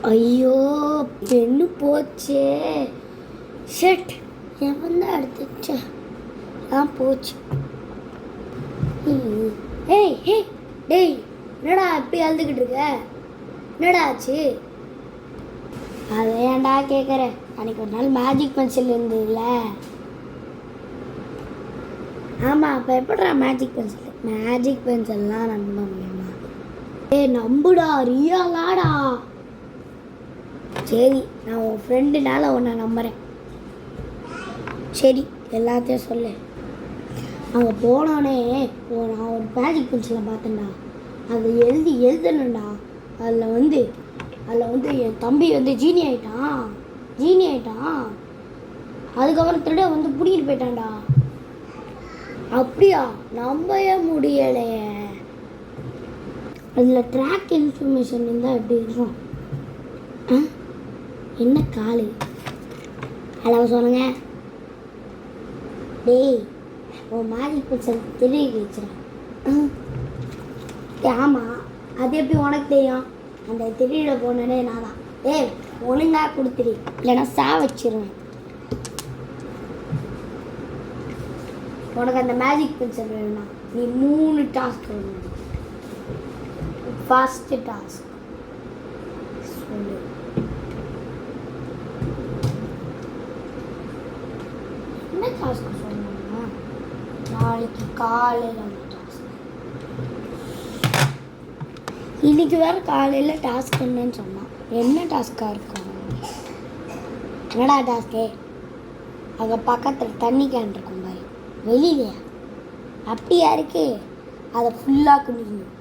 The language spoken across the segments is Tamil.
ஐயோ பெண்ணு போச்சே. ஷெட் எவன் தான் எடுத்துச்சா போச்சு. ஏய் ஹே டேய், என்னடா அப்படி அழுதுகிட்டு இருக்க? என்னடா ஆச்சு? அதை ஏன்டா கேட்குற? அன்றைக்கி ஒரு நாள் மேஜிக் பென்சில் இருந்ததுல. ஆமாம், அப்போ எப்படிடா மேஜிக் பென்சில்லாம் நம்ப முடியுமா? நம்புடா, ரியலாடா. சரி, நான் உன் ஃப்ரெண்டுனால உன்னை நம்புகிறேன். சரி, எல்லாத்தையும் சொல்லு. அங்கே போனோடனே நான் ஒரு மேஜிக் பென்சிலை பார்த்தேன்டா. அதை எழுதணும்டா. அதில் வந்து என் தம்பி ஜீனி ஆயிட்டான். அதுக்கப்புறம் திருட பிடிக்கிட்டு போயிட்டான்டா. அப்படியா? நம்பவே முடியலையே. அதில் ட்ராக் இன்ஃபர்மேஷன் இருந்தால் எப்படி இருக்கும்? என்ன காலு? ஹலோ சொல்லுங்க. டேய், உன் மேஜிக் பென்சில் திருடி வச்சுறேன். ஆமாம், அது எப்படி உனக்கு தெரியும்? அந்த திருட போனே நான் தான். ஏய், ஒழுங்காக கொடுத்துரு, இல்லைன்னா வச்சிருவேன். உனக்கு அந்த மேஜிக் பென்சில் வேணும்னா நீ 3 டாஸ்க் வேணும். ஃபர்ஸ்ட் டாஸ்க் சொல்லு. என்ன டாஸ்க் சொல்லணும்னா நாளைக்கு காலையில் அந்த டாஸ்க். இன்னைக்கு வேறு காலையில் டாஸ்க் என்னன்னு சொன்னான். என்ன டாஸ்க்காக இருக்கும்? என்னடா டாஸ்கே? அங்கே பக்கத்தில் தண்ணி கேன் இருக்கும் பாரு, வெளியிலையா? அப்படியா இருக்கு? அதை ஃபுல்லாக குடிக்கணும்.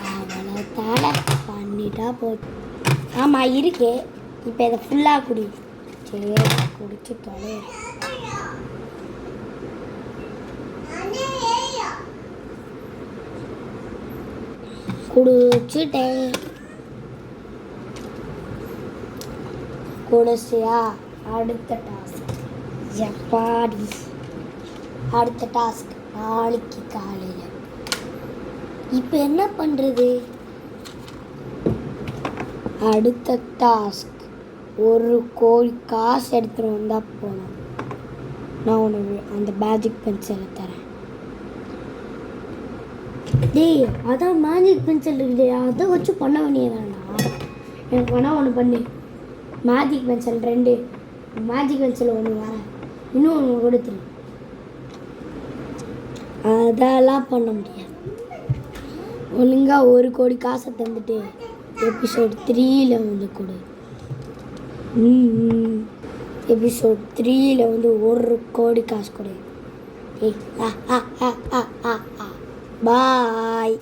அவளை தடை பண்ணிட்டா போச்சு. ஆமாம் இருக்கு. இப்போ இதை ஃபுல்லாக குடி. சரி, குடிச்சு தொலை. குடிச்சுட்டேன். குடிச்சியா? அடுத்த டாஸ்க். ஜப்பாடி. அடுத்த டாஸ்க் நாளைக்கு காலையில். இப்போ என்ன பண்ணுறது? அடுத்த டாஸ்க் ஒரு கோடி காசு எடுத்துகிட்டு வந்தால் போனோம். நான் உனக்கு அந்த மேஜிக் பென்சிலை தரேன். டேய், அதான் மேஜிக் பென்சில் இருக்குதே, அதை வச்சு பண்ண வேண்டியதானா? எனக்கு வேணால் ஒன்று பண்ணு. மேஜிக் பென்சில் 2, மேஜிக் பென்சில் 1 வரேன், இன்னும் ஒன்று கொடுத்துரு. அதெல்லாம் பண்ண முடியாது. ஒழுங்காக 1 கோடி காசை தந்துட்டு எபிசோட் 3 கொடு. எபிசோட் 3 1 கோடி காசு கொடு. பாய்.